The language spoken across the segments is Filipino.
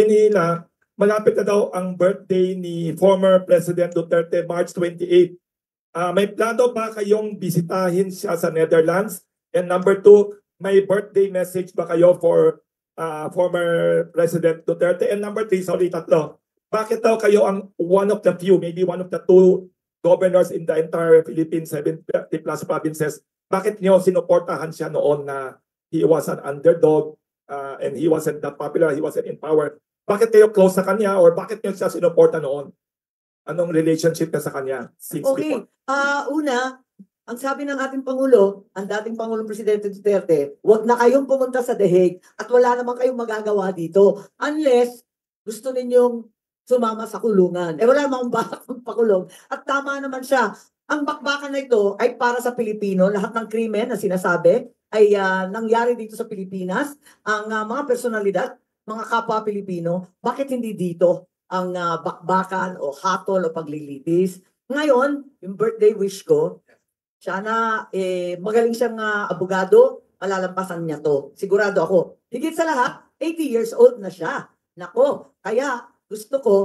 nila, malapit na daw ang birthday ni former President Duterte, March 28. May plano ba kayong bisitahin siya sa Netherlands? And number two, may birthday message ba kayo for former President Duterte? And number three, sorry, tatlo. Bakit daw kayo ang one of the few, maybe one of the two governors in the entire Philippines, 70 plus provinces, bakit niyo sinuportahan siya noon na he was an underdog and he wasn't that popular, he wasn't in power? Bakit kayo close sa kanya or bakit niyo siya sinuporta noon? Anong relationship niya sa kanya since Okay. before? Una, ang sabi ng ating Pangulo, ang dating Pangulong Presidente Duterte, huwag na kayong pumunta sa The Hague at wala naman kayong magagawa dito unless gusto ninyong sumama sa kulungan. Wala namang balak magpakulong. At tama naman siya. Ang bakbakan na ito ay para sa Pilipino. Lahat ng krimen na sinasabi ay nangyari dito sa Pilipinas. Ang mga personalidad, mga kapwa Pilipino, bakit hindi dito ang bakbakan o hatol o paglilitis? Ngayon, yung birthday wish ko, sana magaling siyang abogado, malalampasan niya to. Sigurado ako. Higit sa lahat, 80 years old na siya. Nako, kaya gusto ko,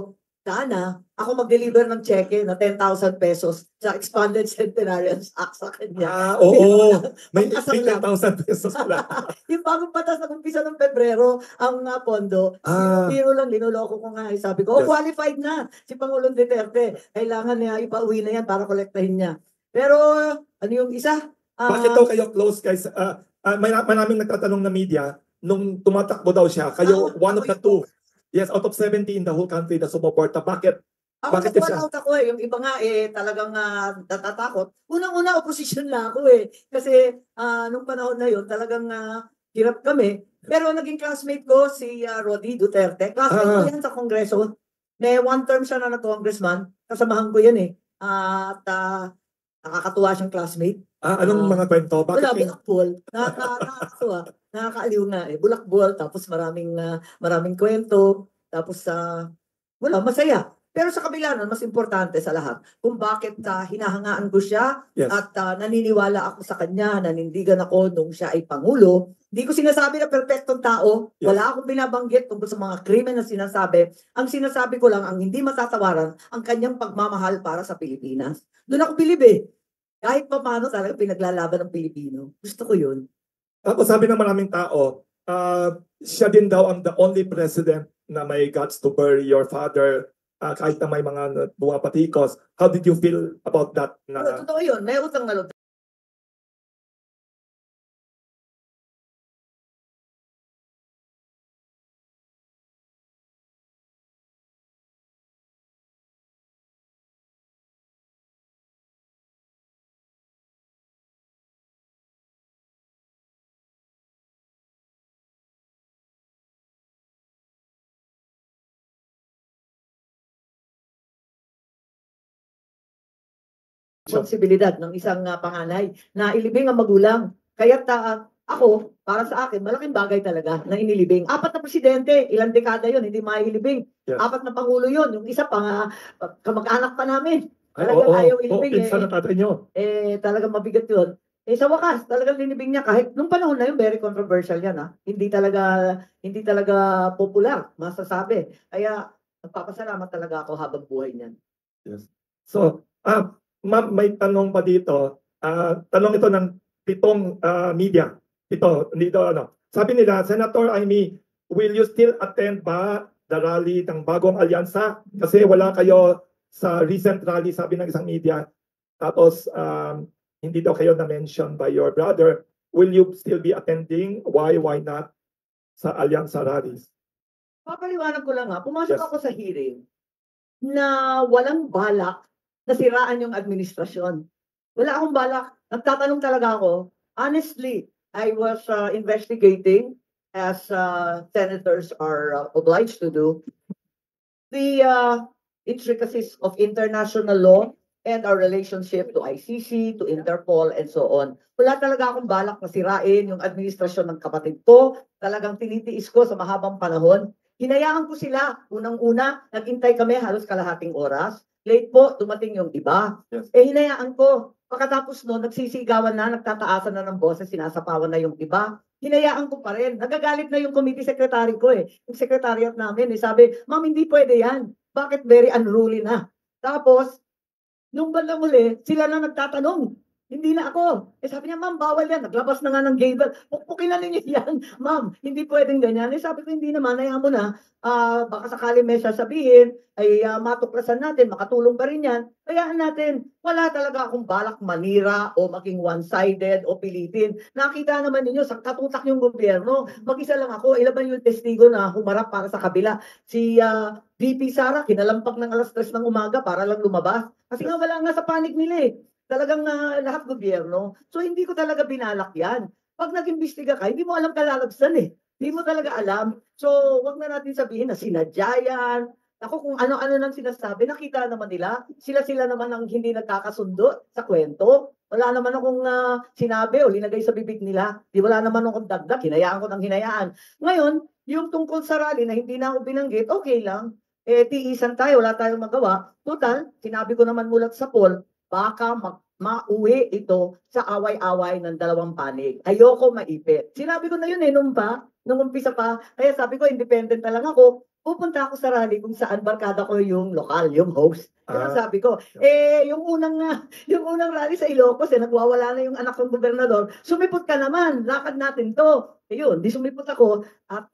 sana ako mag-deliver ng cheque na 10,000 pesos sa Expanded Centenarians Act sa kanya. Oo. May Pang-asar lang. 10,000 pesos pala. Yung bagong batas na umpisa ng Pebrero, ang pondo, biro lang, linuloko ko nga. Sabi ko, Yes. qualified na si Pangulong Duterte. Kailangan niya ipauwi na yan para kolektahin niya. Pero, ano yung isa? Bakit daw kayo close guys? Maraming nagtatanong na media, nung tumatakbo daw siya, kayo one of the two. Yes, out of 70 in the whole country na sumuporta. Bakit? Ako Bakit siya? out ako Yung iba nga talagang natatakot. Unang-una, opposition na ako Kasi nung panahon na yon talagang hirap kami. Pero naging classmate ko si Rodi Duterte. Classmate ko yan sa Kongreso. May one term siya na congressman. Kasamahan ko yan At nakakatuwa siyang classmate. Anong mga kwento? Bakit Wala, bulakbol. Nakakatuwa. Nakakaaliw nga bulakbol, tapos maraming kwento. Tapos wala, masaya. Pero sa kabila nun, mas importante sa lahat, kung bakit hinahangaan ko siya. Yes. At naniniwala ako sa kanya, nanindigan ako nung siya ay Pangulo. Hindi ko sinasabi na perfectong tao. Yes. Wala akong binabanggit tungkol sa mga krimen na sinasabi. Ang sinasabi ko lang, ang hindi matatawaran, ang kanyang pagmamahal para sa Pilipinas. Doon ako bilib Kahit pa paano talaga pinaglalaban ng Pilipino. Gusto ko yun. Tapos sabi ng maraming tao, siya din daw ang the only president na may guts to bury your father kahit na may mga bumapatikos. How did you feel about that? Totoo yun. May utang na loob. Responsibilidad ng isang panganay na ilibing ang magulang. Kaya ako, para sa akin, malaking bagay talaga na inilibing. 4 na presidente, ilang dekada yon hindi mailibing. Yes. 4 na pangulo yon yung isa pa kamag-anak pa namin. Ay, Talagang ayaw ilibing. Pinsan na tatay nyo. Talagang mabigat yun. Sa wakas, talagang linibing niya kahit nung panahon na yun, very controversial yan. Hindi talaga popular, masasabi. Kaya nagpapasalamat talaga ako habang buhay niyan. Yes. So, ma'am, may tanong pa dito. Tanong ito ng 7 media. Dito, Sabi nila, Senator Amy, will you still attend ba the rally ng Bagong Alyansa? Kasi wala kayo sa recent rally, sabi ng isang media. Tapos, hindi daw kayo na-mention by your brother. Will you still be attending? Why not sa Alyansa rallies? Papaliwanag ko lang pumasok Yes. ako sa hearing na walang balak na siraan yung administrasyon. Wala akong balak. Nagtatanong talaga ako. Honestly, I was investigating as senators are obliged to do the intricacies of international law and our relationship to ICC, to Interpol, and so on. Wala talaga akong balak na sirain yung administrasyon ng kapatid ko. Talagang tinitiis ko sa mahabang panahon. Hinayaan ko sila. Unang-una, nagintay kami halos kalahating oras. Late po, dumating yung iba. Yes. Hinayaan ko. Pagkatapos noon, nagsisigawan na, nagtataasan na ng boses, sinasapawan na yung iba. hinayaan ko pa rin. Nagagalit na yung committee secretary ko eh. Yung secretariat namin eh. Sabi, ma'am, hindi pwede yan. Bakit very unruly na? Tapos, nung bandang uli, sila na nagtatanong. Hindi na ako. Eh sabi niya, ma'am, bawal yan. Naglabas na nga ng gavel. Pukpukin na ninyo yan. Ma'am, hindi pwedeng ganyan. Eh sabi ko, hindi naman. Hayaan mo na. Baka sakali may sasabihin, ay matuklasan natin, makatulong pa rin yan. Hayaan natin. Wala talaga akong balak manira o maging one-sided o pilitin. Nakita naman ninyo, sa katutak yung gobyerno. Mag-isa lang ako. Ilaban yung testigo na humarap para sa kabila. Si VP Sara, kinalampag ng alas 3 ng umaga para lang lumabas. Kasi nga wala nga sa panig nila eh. Talagang lahat gobyerno. So hindi ko talaga binalak yan. Pag nag-imbestiga ka, hindi mo alam kalalagsan eh. Hindi mo talaga alam. So wag na natin sabihin na sinadya yan. Ako kung ano-ano nang sinasabi, nakita naman nila. Sila-sila naman ang hindi nagkakasundo sa kwento. Wala naman akong sinabi o linagay sa bibig nila. Di wala naman akong dagdag. Hinayaan ko ng hinayaan. Ngayon, yung tungkol sa rally na hindi na ako binanggit, okay lang. Eh, tiisan tayo, wala tayong magawa. Total, sinabi ko naman mulat sa poll, baka mauwi ito sa away-away ng dalawang panig. Ayoko maipit. Sinabi ko na yun eh, nung umpisa pa. Kaya sabi ko, independent na lang ako. Pupunta ako sa rally kung saan barkada ko yung lokal, yung host. Kaya sabi ko, yung unang rally sa Ilocos, nagwawala na yung anak ng gobernador, sumipot ka naman, lakad natin to. Ayun, di sumipot ako. At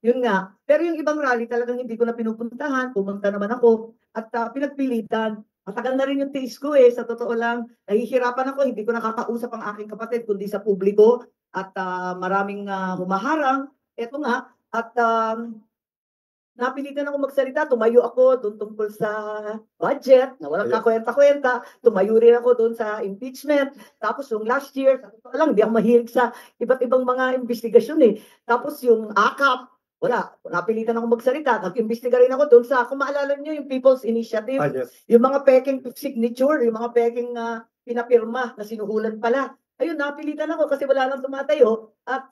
yun nga. Pero yung ibang rally talagang hindi ko na pinupuntahan. Pumunta naman ako. At pinagpilitan. Matagal na rin yung tiis ko eh. Sa totoo lang, nahihirapan ako. Hindi ko nakakausap ang aking kapatid kundi sa publiko. At maraming humaharang. Eto nga. At napilitan ako magsalita. Tumayo ako doon tungkol sa budget na walang kakwenta-kwenta. Tumayo rin ako doon sa impeachment. Tapos yung last year, sa totoo lang, hindi ako mahilig sa iba't ibang mga investigasyon eh. Tapos yung AKAP, wala. Napilitan ako magsalita. Nag-imbestiga rin ako doon sa, kung maalala niyo, yung People's Initiative. Yung mga peking signature, yung mga peking pinapirma na sinuhulan pala. Ayun, napilitan ako kasi wala nang tumatayo. At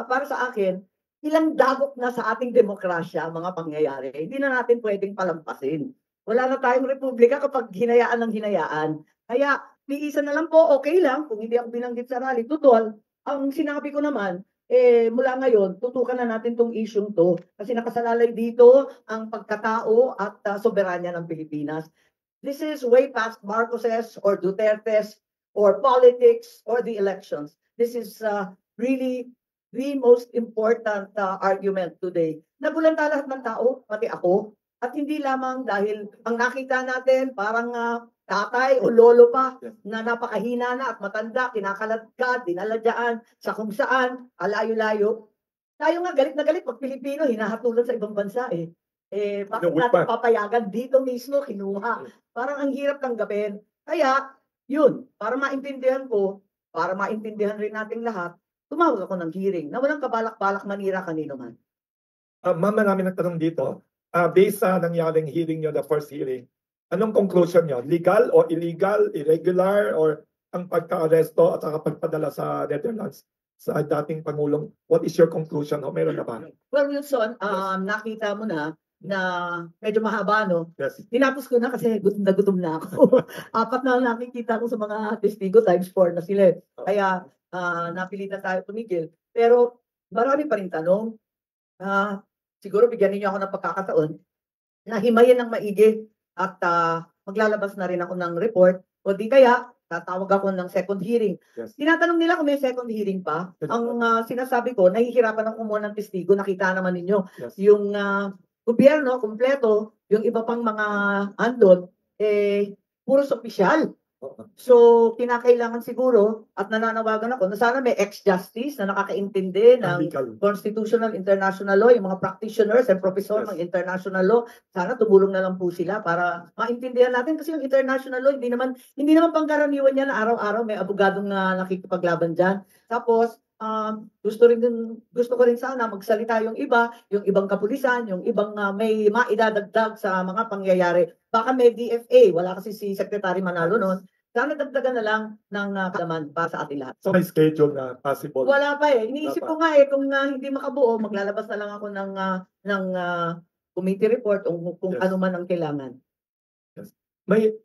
para sa akin, ilang dagok na sa ating demokrasya mga pangyayari. Hindi na natin pwedeng palampasin. Wala na tayong republika kapag hinayaan ng hinayaan. Kaya, tiisan na lang po, okay lang. Kung hindi ako binanggit sa rally, tutol, ang sinabi ko naman, mula ngayon, tutukan na natin tong isyung to kasi nakasalalay dito ang pagkatao at soberanya ng Pilipinas. This is way past Marcoses or Dutertes or politics or the elections. This is really the most important argument today. Nagulanta lahat ng tao, pati ako, at hindi lamang dahil ang nakita natin parang tatay o lolo pa na napakahina na at matanda, kinakaladkad, dinaladyaan sa kung saan, alayo-layo. Tayo nga galit na galit pag Pilipino, hinahatulan sa ibang bansa eh. Bakit natin papayagan dito mismo, kinuha. Parang ang hirap tanggapin. Kaya, yun, para maintindihan ko, para maintindihan rin nating lahat, tumawag ako ng hearing na walang kabalak-balak manira kanino man. Ma'am, marami nagtanong dito. Based sa nangyaring hearing nyo, the first hearing, anong conclusion nyo? Legal o illegal, irregular, or ang pagka-aresto at saka pagpadala sa Netherlands sa dating Pangulong? What is your conclusion? O meron na ba? Well, Wilson, nakita mo na medyo mahaba, no? Yes. Tinapos ko na kasi gutom na ako. 4 na nakikita ko sa mga testigo, times 4 na sila. Kaya napilitan tayo tumigil. Pero marami pa rin tanong. Siguro bigyan niyo ako ng pagkakataon na himayin ng maigi at maglalabas na rin ako ng report o di kaya tatawag ako ng second hearing. Yes. Tinatanong nila kung may second hearing pa. Ang sinasabi ko, nahihirapan ako kumuha ng testigo. Nakita naman ninyo yung gobyerno, kumpleto, yung iba pang mga andon, puros opisyal. So, kinakailangan siguro at nananawagan ako na sana may ex-justice na nakakaintindi ng constitutional international law, yung mga practitioners and professor ng international law, sana tumulong na lang po sila para maintindihan natin kasi yung international law, hindi naman pangkaraniwan niya na araw-araw may abogadong nakikipaglaban dyan. Tapos, gusto ko rin sana magsalita yung ibang kapulisan, yung ibang may maidadagdag sa mga pangyayari. Baka may DFA, wala kasi si Secretary Manalo noon. Sana dagdagan na lang ng kalaman para sa atin lahat. So may schedule na possible? Wala pa eh. Iniisip ko nga kung hindi makabuo, maglalabas na lang ako ng committee report kung ano man ang kailangan. Yes.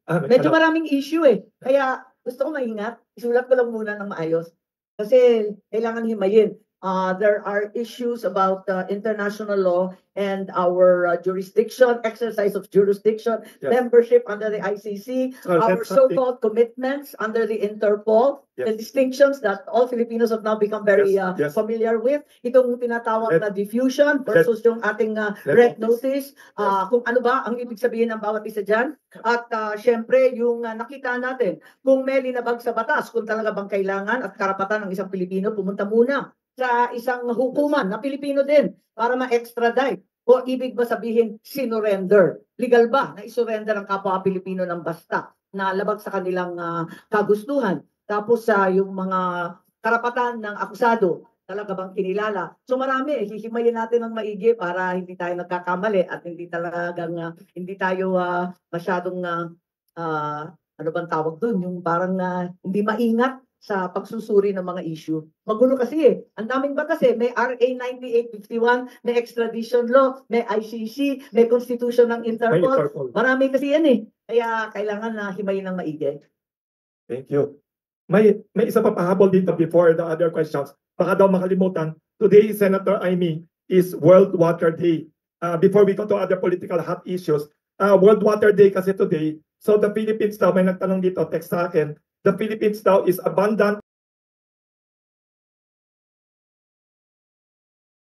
Medyo maraming issue eh. Kaya gusto ko maingat. Isulat ko lang muna ng maayos. Kasi kailangan himayin. There are issues about international law and our jurisdiction, exercise of jurisdiction, Yes. membership under the ICC, So our that's something- so-called commitments under the Interpol, the Yes. distinctions that all Filipinos have now become very Yes, yes. familiar with. Itong tinatawag Let- na diffusion versus yung ating red notice. Kung ano ba ang ibig sabihin ng bawat isa dyan. At syempre, yung nakita natin, kung may linabag sa batas, kung talaga bang kailangan at karapatan ng isang Pilipino, pumunta muna sa isang hukuman na Pilipino din para ma-extradite. O ibig ba sabihin, sinurrender? Legal ba na isurrender ang kapwa Pilipino ng basta na labag sa kanilang kagustuhan? Tapos yung mga karapatan ng akusado, talaga bang kinilala? So marami, hihimayin natin ng maigi para hindi tayo nagkakamali at hindi talagang hindi tayo masyadong ano bang tawag doon, yung parang hindi maingat sa pagsusuri ng mga issue. Magulo kasi Ang daming batas May RA 9851, may extradition law, may ICC, may constitution ng May Interpol. Interpol. Marami kasi yan Kaya kailangan na himayin ng maigi. Thank you. May isa pa pahabol dito before the other questions. Baka daw makalimutan. Today, Senator Amy, is World Water Day. Before we go to other political hot issues, World Water Day kasi today. So the Philippines daw, may nagtanong dito, text sa akin, the Philippines daw is abundant